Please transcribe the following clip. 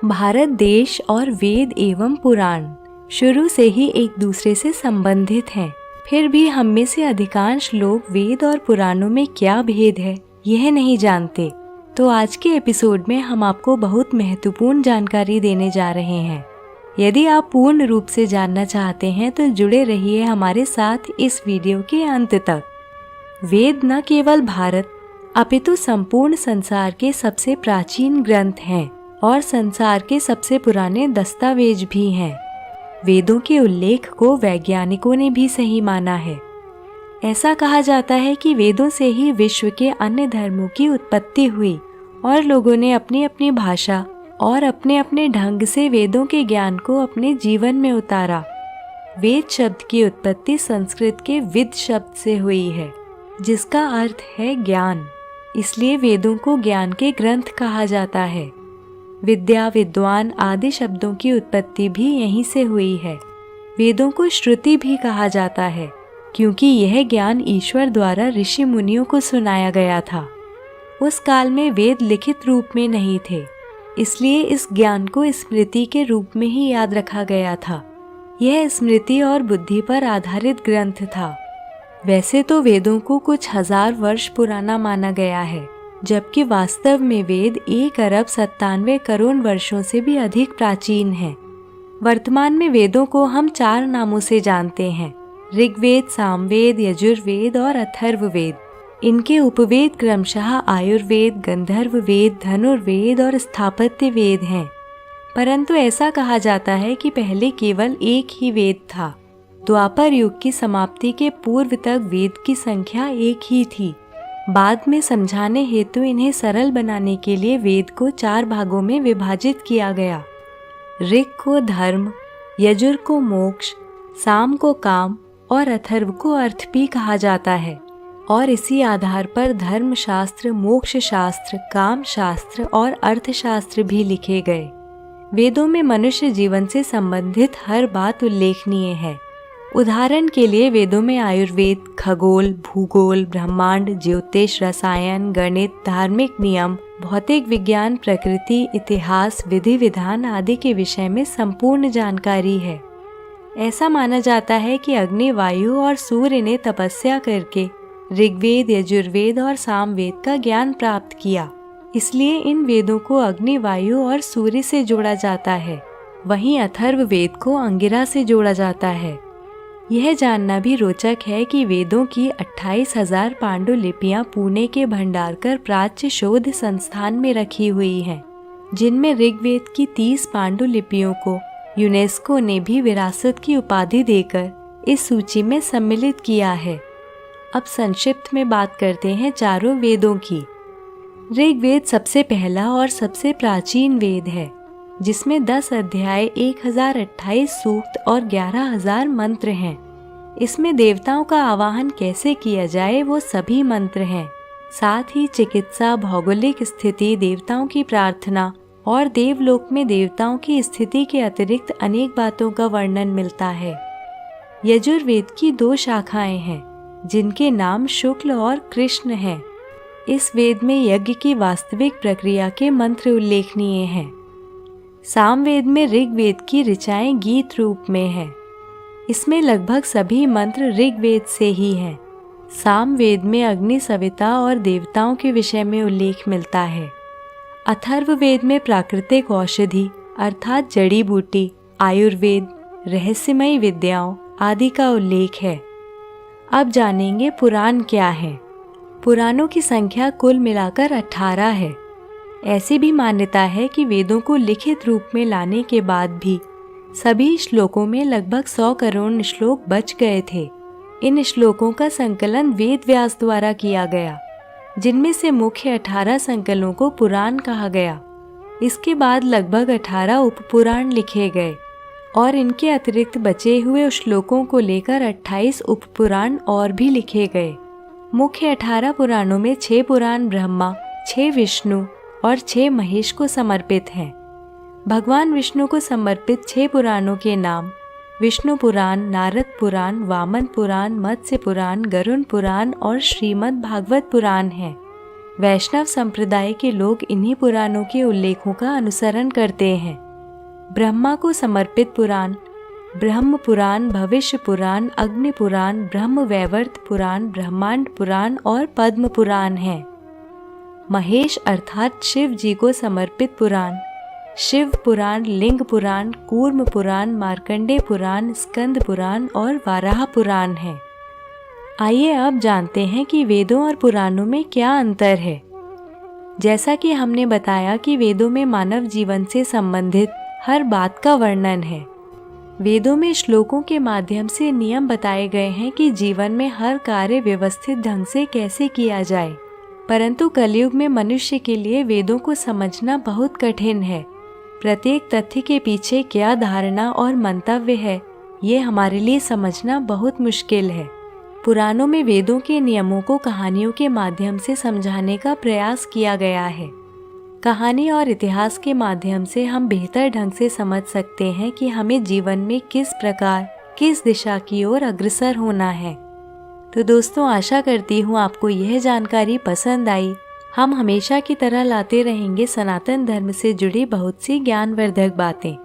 भारत देश और वेद एवं पुराण शुरू से ही एक दूसरे से संबंधित हैं। फिर भी हम में से अधिकांश लोग वेद और पुराणों में क्या भेद है यह नहीं जानते। तो आज के एपिसोड में हम आपको बहुत महत्वपूर्ण जानकारी देने जा रहे हैं। यदि आप पूर्ण रूप से जानना चाहते हैं तो जुड़े रहिए हमारे साथ इस वीडियो के अंत तक। वेद न केवल भारत अपितु संपूर्ण संसार के सबसे प्राचीन ग्रंथ हैं और संसार के सबसे पुराने दस्तावेज भी हैं। वेदों के उल्लेख को वैज्ञानिकों ने भी सही माना है। ऐसा कहा जाता है कि वेदों से ही विश्व के अन्य धर्मों की उत्पत्ति हुई और लोगों ने अपनी अपनी भाषा और अपने अपने ढंग से वेदों के ज्ञान को अपने जीवन में उतारा। वेद शब्द की उत्पत्ति संस्कृत के विद शब्द से हुई है, जिसका अर्थ है ज्ञान। इसलिए वेदों को ज्ञान के ग्रंथ कहा जाता है। विद्या, विद्वान आदि शब्दों की उत्पत्ति भी यहीं से हुई है। वेदों को श्रुति भी कहा जाता है, क्योंकि यह ज्ञान ईश्वर द्वारा ऋषि मुनियों को सुनाया गया था। उस काल में वेद लिखित रूप में नहीं थे, इसलिए इस ज्ञान को स्मृति के रूप में ही याद रखा गया था। यह स्मृति और बुद्धि पर आधारित ग्रंथ था। वैसे तो वेदों को कुछ हजार वर्ष पुराना माना गया है, जबकि वास्तव में वेद 1 अरब 97 करोड़ वर्षों से भी अधिक प्राचीन हैं। वर्तमान में वेदों को हम 4 नामों से जानते हैं: ऋग्वेद, सामवेद, यजुर्वेद और अथर्ववेद। इनके उपवेद क्रमशः आयुर्वेद, गंधर्व वेद, धनुर्वेद और स्थापत्य वेद हैं। परंतु ऐसा कहा जाता है कि पहले केवल एक ही वेद था। द्वापर युग की समाप्ति के पूर्व तक वेद की संख्या एक ही थी। बाद में समझाने हेतु इन्हें सरल बनाने के लिए वेद को 4 भागों में विभाजित किया गया। ऋग को धर्म, यजुर को मोक्ष, साम को काम और अथर्व को अर्थ भी कहा जाता है। और इसी आधार पर धर्म शास्त्र, मोक्ष शास्त्र, काम शास्त्र और अर्थशास्त्र भी लिखे गए। वेदों में मनुष्य जीवन से संबंधित हर बात उल्लेखनीय है। उदाहरण के लिए वेदों में आयुर्वेद, खगोल, भूगोल, ब्रह्मांड, ज्योतिष, रसायन, गणित, धार्मिक नियम, भौतिक विज्ञान, प्रकृति, इतिहास, विधि विधान आदि के विषय में संपूर्ण जानकारी है। ऐसा माना जाता है कि अग्नि, वायु और सूर्य ने तपस्या करके ऋग्वेद, यजुर्वेद और सामवेद का ज्ञान प्राप्त किया। इसलिए इन वेदों को अग्नि, वायु और सूर्य से जोड़ा जाता है। वहीं अथर्ववेद को अंगिरा से जोड़ा जाता है। यह जानना भी रोचक है कि वेदों की 28,000 पांडुलिपियां पुणे के भंडारकर प्राच्य शोध संस्थान में रखी हुई हैं, जिनमें ऋग्वेद की 30 पांडुलिपियों को यूनेस्को ने भी विरासत की उपाधि देकर इस सूची में सम्मिलित किया है। अब संक्षिप्त में बात करते हैं चारों वेदों की। ऋग्वेद सबसे पहला और सबसे प्राचीन वेद है, जिसमें 10 अध्याय, 1028 सूक्त और 11,000 मंत्र हैं। इसमें देवताओं का आवाहन कैसे किया जाए वो सभी मंत्र हैं। साथ ही चिकित्सा, भौगोलिक स्थिति, देवताओं की प्रार्थना और देवलोक में देवताओं की स्थिति के अतिरिक्त अनेक बातों का वर्णन मिलता है। यजुर्वेद की 2 शाखाएं हैं, जिनके नाम शुक्ल और कृष्ण हैं। इस वेद में यज्ञ की वास्तविक प्रक्रिया के मंत्र उल्लेखनीय हैं। सामवेद में ऋग्वेद की ऋचाएं गीत रूप में हैं। इसमें लगभग सभी मंत्र ऋग्वेद से ही हैं। सामवेद में अग्नि, सविता और देवताओं के विषय में उल्लेख मिलता है। अथर्ववेद में प्राकृतिक औषधि अर्थात जड़ी बूटी, आयुर्वेद, रहस्यमयी विद्याओं आदि का उल्लेख है। अब जानेंगे पुराण क्या है। पुराणों की संख्या कुल मिलाकर 18 है। ऐसी भी मान्यता है कि वेदों को लिखित रूप में लाने के बाद भी सभी श्लोकों में लगभग 100 करोड़ श्लोक बच गए थे। इन श्लोकों का संकलन वेद व्यास द्वारा किया गया, जिनमें से मुख्य 18 संकलों को पुराण कहा गया। इसके बाद लगभग 18 उपपुराण लिखे गए और इनके अतिरिक्त बचे हुए श्लोकों को लेकर 28 उपपुराण और भी लिखे गए। मुख्य 18 पुराणों में 6 पुराण ब्रह्मा, 6 विष्णु और 6 महेश को समर्पित हैं। भगवान विष्णु को समर्पित 6 पुराणों के नाम विष्णु पुराण, नारद पुराण, वामन पुराण, मत्स्य पुराण, गरुण पुराण और श्रीमद् भागवत पुराण हैं। वैष्णव संप्रदाय के लोग इन्हीं पुराणों के उल्लेखों का अनुसरण करते हैं। ब्रह्मा को समर्पित पुराण ब्रह्म पुराण, भविष्य पुराण, अग्नि पुराण, ब्रह्म वैवर्त पुराण, ब्रह्मांड पुराण और पद्म पुराण हैं। महेश अर्थात शिव जी को समर्पित पुराण शिव पुराण, लिंग पुराण, कूर्म पुराण, मार्कंडेय पुराण, स्कंद पुराण और वाराह पुराण है। आइए अब जानते हैं कि वेदों और पुराणों में क्या अंतर है। जैसा कि हमने बताया कि वेदों में मानव जीवन से संबंधित हर बात का वर्णन है। वेदों में श्लोकों के माध्यम से नियम बताए गए हैं कि जीवन में हर कार्य व्यवस्थित ढंग से कैसे किया जाए। परंतु कलयुग में मनुष्य के लिए वेदों को समझना बहुत कठिन है। प्रत्येक तथ्य के पीछे क्या धारणा और मंतव्य है, ये हमारे लिए समझना बहुत मुश्किल है। पुराणों में वेदों के नियमों को कहानियों के माध्यम से समझाने का प्रयास किया गया है। कहानी और इतिहास के माध्यम से हम बेहतर ढंग से समझ सकते हैं कि हमें जीवन में किस प्रकार, किस दिशा की ओर अग्रसर होना है। तो दोस्तों, आशा करती हूँ आपको यह जानकारी पसंद आई। हम हमेशा की तरह लाते रहेंगे सनातन धर्म से जुड़ी बहुत सी ज्ञानवर्धक बातें।